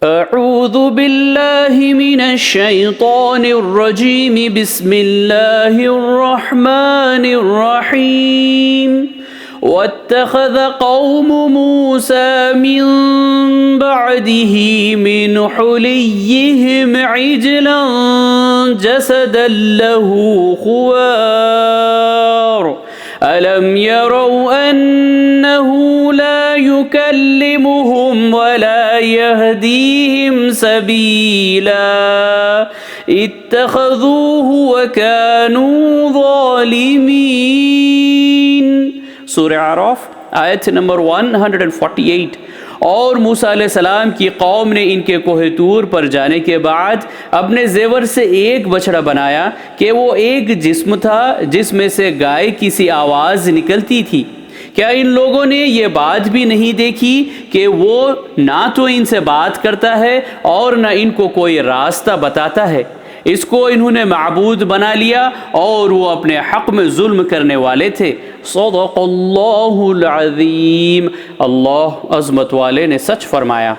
अऊज़ु बिल्लाहि मिनश शैतानिर रजीम बिस्मिल्लाहिर रहमानिर रहीम वत्तख़ज़ क़ौमु मूसा मिन बअदिही मिन हुलिय्यिहिम इजलन जसदन लहू ख़ुवार अलम यरौ अन्नहु ला युकल्लिमुहुम वला यहदीहिम सबीला इत्तख़ज़ूहु वकानू ज़ालिमीन। सूरह आराफ आयत नंबर 148। और मूसा अलैहिस्सलाम की कौम ने इनके कोहे तूर पर जाने के बाद अपने जेवर से एक बछड़ा बनाया कि वो एक जिस्म था जिसमें से गाय की सी आवाज़ निकलती थी। क्या इन लोगों ने ये बात भी नहीं देखी कि वो ना तो इनसे बात करता है और ना इनको कोई रास्ता बताता है। इसको इन्होंने माबूद बना लिया और वो अपने हक़ में जुल्म करने वाले थे। सदक़ल्लाहुल अज़ीम। अल्लाह अज़मत वाले ने सच फरमाया।